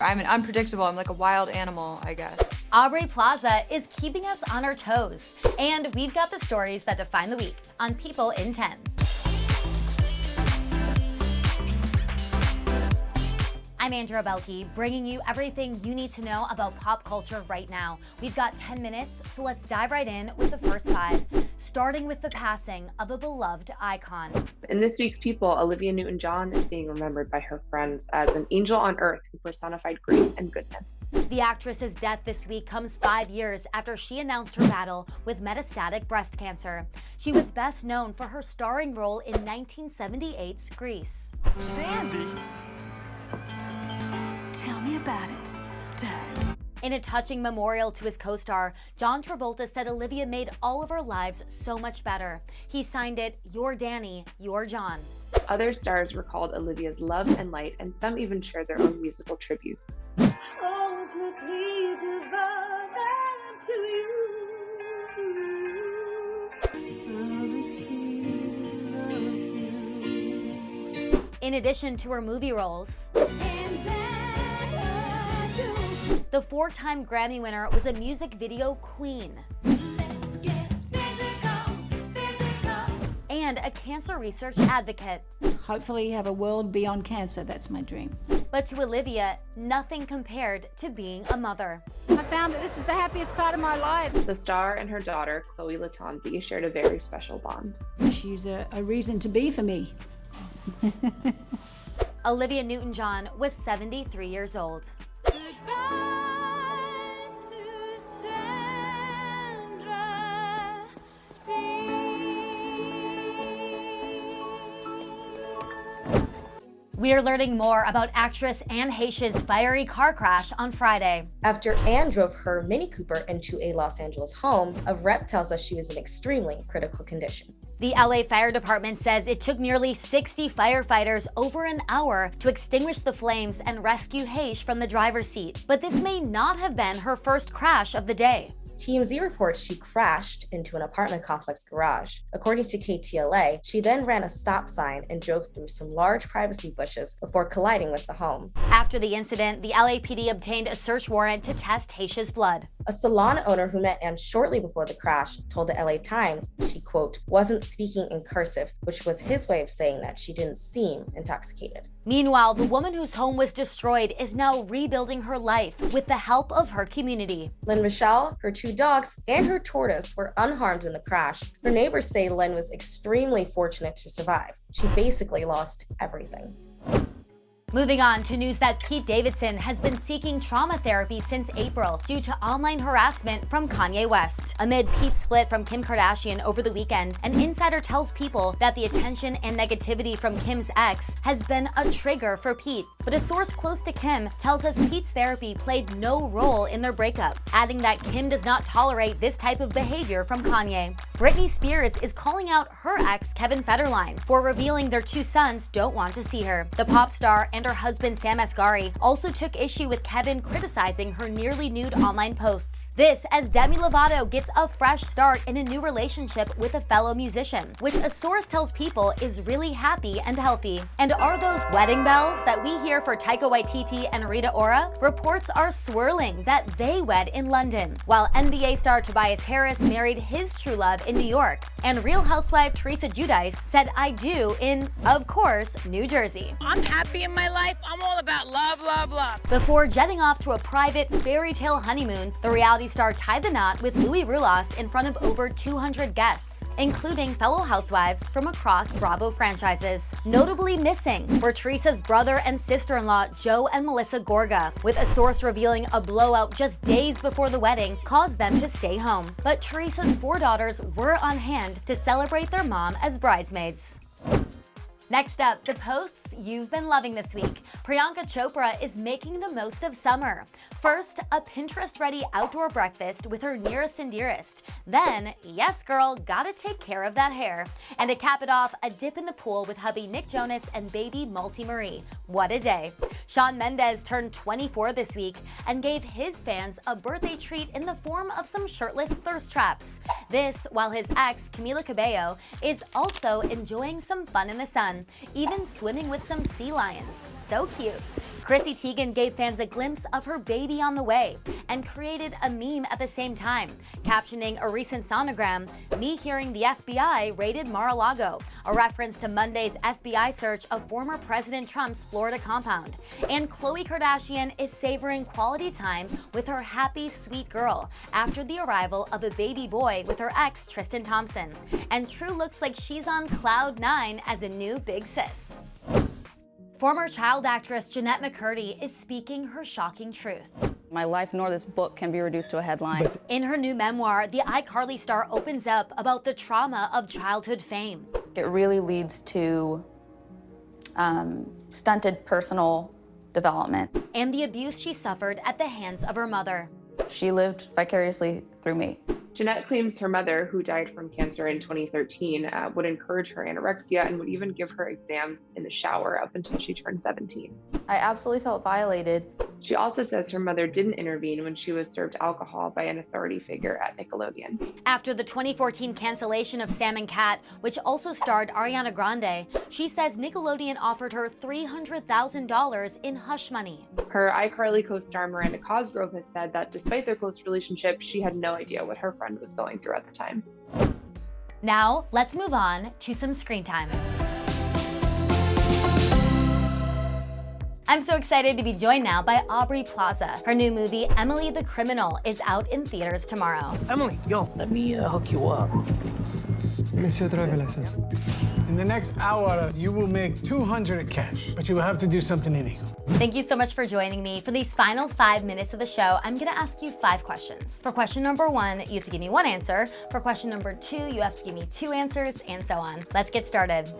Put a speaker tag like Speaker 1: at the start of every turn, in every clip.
Speaker 1: I'm unpredictable. I'm like a wild animal, I guess.
Speaker 2: Aubrey Plaza is keeping us on our toes. And we've got the stories that define the week on People in 10. I'm Andrea Belke, bringing you everything you need to know about pop culture right now. We've got 10 minutes, so let's dive right in with the first 5, starting with the passing of a beloved icon.
Speaker 3: In this week's People, Olivia Newton-John is being remembered by her friends as an angel on earth who personified grace and goodness.
Speaker 2: The actress's death this week comes 5 years after she announced her battle with metastatic breast cancer. She was best known for her starring role in 1978's Grease.
Speaker 4: Sandy? Tell me about it, stud.
Speaker 2: In a touching memorial to his co-star, John Travolta said Olivia made all of our lives so much better. He signed it, "You're Danny, you're John."
Speaker 3: Other stars recalled Olivia's love and light, and some even shared their own musical tributes.
Speaker 5: Oh, 'cause we devote them to you.
Speaker 2: In addition to her movie roles, the 4-time Grammy winner was a music video queen and a cancer research advocate.
Speaker 6: Hopefully have a world beyond cancer. That's my dream.
Speaker 2: But to Olivia, nothing compared to being a mother.
Speaker 6: I found that this is the happiest part of my life.
Speaker 3: The star and her daughter, Chloe Latanzi, shared a very special bond.
Speaker 6: She's a reason to be for me.
Speaker 2: Olivia Newton-John was 73 years old. We are learning more about actress Anne Heche's fiery car crash on Friday.
Speaker 7: After Anne drove her Mini Cooper into a Los Angeles home, a rep tells us she was in extremely critical condition.
Speaker 2: The LA Fire Department says it took nearly 60 firefighters over an hour to extinguish the flames and rescue Heche from the driver's seat. But this may not have been her first crash of the day.
Speaker 7: TMZ reports she crashed into an apartment complex garage. According to KTLA, she then ran a stop sign and drove through some large privacy bushes before colliding with the home.
Speaker 2: After the incident, the LAPD obtained a search warrant to test Heche's blood.
Speaker 7: A salon owner who met Anne shortly before the crash told the LA Times she, quote, wasn't speaking in cursive, which was his way of saying that she didn't seem intoxicated.
Speaker 2: Meanwhile, the woman whose home was destroyed is now rebuilding her life with the help of her community.
Speaker 7: Lynn Michelle, her 2 dogs, and her tortoise were unharmed in the crash. Her neighbors say Lynn was extremely fortunate to survive. She basically lost everything.
Speaker 2: Moving on to news that Pete Davidson has been seeking trauma therapy since April due to online harassment from Kanye West. Amid Pete's split from Kim Kardashian over the weekend, an insider tells People that the attention and negativity from Kim's ex has been a trigger for Pete. But a source close to Kim tells us Pete's therapy played no role in their breakup, adding that Kim does not tolerate this type of behavior from Kanye. Britney Spears is calling out her ex Kevin Federline for revealing their 2 sons don't want to see her. The pop star and her husband Sam Asghari also took issue with Kevin criticizing her nearly nude online posts. This as Demi Lovato gets a fresh start in a new relationship with a fellow musician, which a source tells People is really happy and healthy. And are those wedding bells that we hear for Taika Waititi and Rita Ora? Reports are swirling that they wed in London, while NBA star Tobias Harris married his true love in New York, and Real Housewife Teresa Giudice said "I do" in, of course, New Jersey.
Speaker 8: I'm happy in my life. I'm all about love, love, love.
Speaker 2: Before jetting off to a private fairy tale honeymoon, the reality star tied the knot with Louis Roulas in front of over 200 guests, including fellow housewives from across Bravo franchises. Notably missing were Teresa's brother and sister-in-law Joe and Melissa Gorga, with a source revealing a blowout just days before the wedding caused them to stay home. But Teresa's 4 daughters were on hand to celebrate their mom as bridesmaids. Next up, the posts you've been loving this week. Priyanka Chopra is making the most of summer. First, a Pinterest-ready outdoor breakfast with her nearest and dearest. Then, yes girl, gotta take care of that hair. And to cap it off, a dip in the pool with hubby Nick Jonas and baby Multi Marie. What a day. Shawn Mendes turned 24 this week and gave his fans a birthday treat in the form of some shirtless thirst traps. This, while his ex, Camila Cabello, is also enjoying some fun in the sun. fun, even swimming with some sea lions. So cute. Chrissy Teigen gave fans a glimpse of her baby on the way and created a meme at the same time, captioning a recent sonogram, "Me hearing the FBI raided Mar-a-Lago," a reference to Monday's FBI search of former President Trump's Florida compound. And Khloe Kardashian is savoring quality time with her happy, sweet girl after the arrival of a baby boy with her ex, Tristan Thompson. And True looks like she's on cloud 9 as a new big sis. Former child actress Jennette McCurdy is speaking her shocking truth.
Speaker 9: My life nor this book can be reduced to a headline.
Speaker 2: In her new memoir, the iCarly star opens up about the trauma of childhood fame.
Speaker 9: It really leads to stunted personal development.
Speaker 2: And the abuse she suffered at the hands of her mother.
Speaker 9: She lived vicariously through me.
Speaker 3: Jennette claims her mother, who died from cancer in 2013, would encourage her anorexia and would even give her exams in the shower up until she turned 17.
Speaker 9: I absolutely felt violated.
Speaker 3: She also says her mother didn't intervene when she was served alcohol by an authority figure at Nickelodeon.
Speaker 2: After the 2014 cancellation of Sam and Cat, which also starred Ariana Grande, she says Nickelodeon offered her $300,000 in hush money.
Speaker 3: Her iCarly co-star Miranda Cosgrove has said that despite their close relationship, she had no idea what her friend was going through at the time.
Speaker 2: Now, let's move on to some screen time. I'm so excited to be joined now by Aubrey Plaza. Her new movie, Emily the Criminal, is out in theaters tomorrow.
Speaker 10: Emily, yo, let me hook you up.
Speaker 11: Monsieur driver license. In the next hour, you will make 200 cash, but you will have to do something illegal.
Speaker 2: Thank you so much for joining me. For these final 5 minutes of the show, I'm gonna ask you 5 questions. For question number 1, you have to give me 1 answer. For question number 2, you have to give me 2 answers, and so on. Let's get started.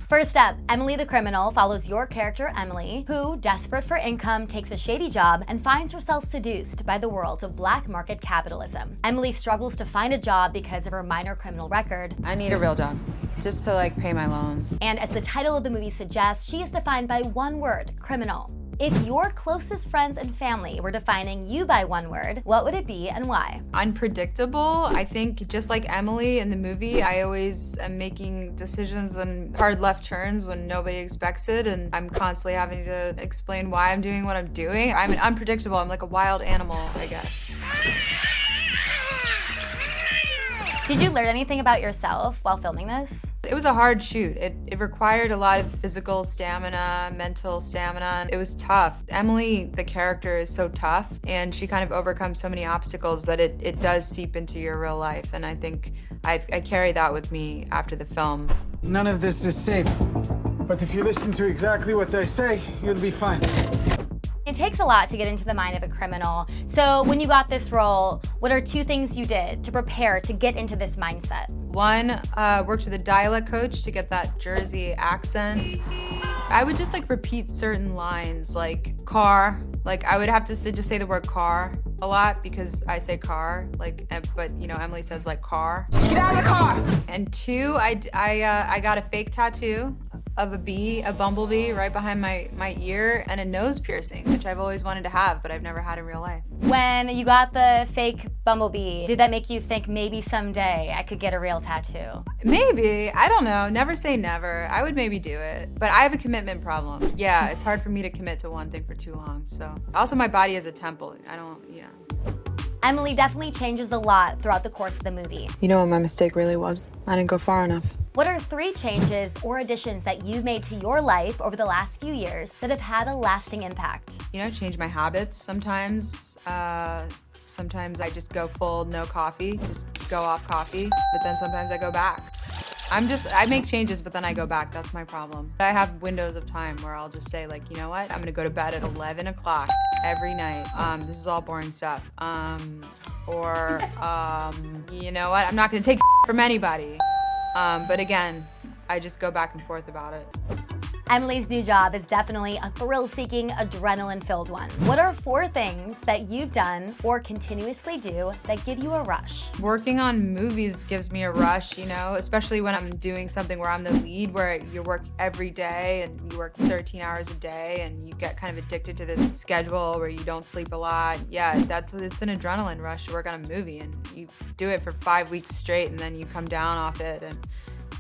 Speaker 2: First up, Emily the Criminal follows your character, Emily, who, desperate for income, takes a shady job and finds herself seduced by the world of black market capitalism. Emily struggles to find a job because of her minor criminal record.
Speaker 1: I need a real job, just to pay my loans.
Speaker 2: And as the title of the movie suggests, she is defined by one word, criminal. If your closest friends and family were defining you by one word, what would it be and why?
Speaker 1: Unpredictable. I think just like Emily in the movie, I always am making decisions and hard left turns when nobody expects it, and I'm constantly having to explain why I'm doing what I'm doing. I'm unpredictable. I'm like a wild animal, I guess.
Speaker 2: Did you learn anything about yourself while filming this?
Speaker 1: It was a hard shoot. It required a lot of physical stamina, mental stamina. It was tough. Emily, the character, is so tough, and she kind of overcomes so many obstacles that it does seep into your real life, and I think I carry that with me after the film.
Speaker 11: None of this is safe, but if you listen to exactly what I say, you'll be fine.
Speaker 2: It takes a lot to get into the mind of a criminal. So when you got this role, what are 2 things you did to prepare to get into this mindset?
Speaker 1: 1, worked with a dialect coach to get that Jersey accent. I would just repeat certain lines, like car. I would have to just say the word car a lot because I say car, but Emily says car. Get out of the car! And 2, I got a fake tattoo of a bee, a bumblebee, right behind my ear, and a nose piercing, which I've always wanted to have, but I've never had in real life.
Speaker 2: When you got the fake bumblebee, did that make you think maybe someday I could get a real tattoo?
Speaker 1: Maybe, I don't know, never say never. I would maybe do it, but I have a commitment problem. Yeah, it's hard for me to commit to one thing for too long, so. Also my body is a temple,
Speaker 2: Emily definitely changes a lot throughout the course of the movie.
Speaker 1: You know what my mistake really was? I didn't go far enough.
Speaker 2: What are 3 changes or additions that you've made to your life over the last few years that have had a lasting impact?
Speaker 1: Change my habits sometimes. Sometimes I just go full no coffee, just go off coffee, but then sometimes I go back. I make changes, but then I go back. That's my problem. I have windows of time where I'll just say you know what? I'm gonna go to bed at 11 o'clock every night. This is all boring stuff. You know what? I'm not gonna take from anybody. But again, I just go back and forth about it.
Speaker 2: Emily's new job is definitely a thrill-seeking, adrenaline-filled one. What are 4 things that you've done or continuously do that give you a rush?
Speaker 1: Working on movies gives me a rush, especially when I'm doing something where I'm the lead, where you work every day and you work 13 hours a day and you get kind of addicted to this schedule where you don't sleep a lot. Yeah, it's an adrenaline rush to work on a movie, and you do it for 5 weeks straight and then you come down off it and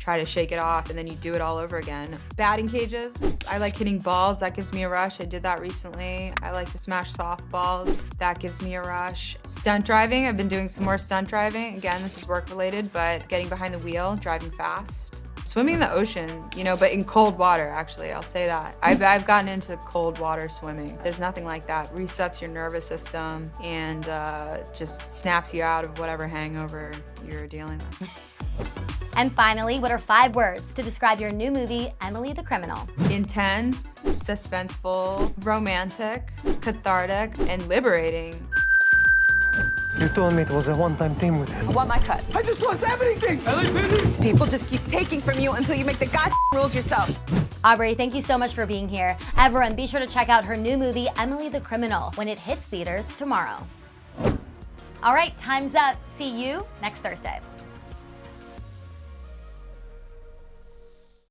Speaker 1: try to shake it off, and then you do it all over again. Batting cages. I like hitting balls. That gives me a rush. I did that recently. I like to smash softballs. That gives me a rush. Stunt driving. I've been doing some more stunt driving. Again, this is work related, but getting behind the wheel, driving fast. Swimming in the ocean, you know, but in cold water, actually, I'll say that. I've gotten into cold water swimming. There's nothing like that. Resets your nervous system and just snaps you out of whatever hangover you're dealing with.
Speaker 2: And finally, what are 5 words to describe your new movie, Emily the Criminal?
Speaker 1: Intense, suspenseful, romantic, cathartic, and liberating.
Speaker 10: You told me it was a one-time thing with him.
Speaker 8: I want my cut.
Speaker 11: I just want everything.
Speaker 8: People just keep taking from you until you make the goddamn rules yourself.
Speaker 2: Aubrey, thank you so much for being here. Everyone, be sure to check out her new movie, Emily the Criminal, when it hits theaters tomorrow. All right, time's up. See you next Thursday.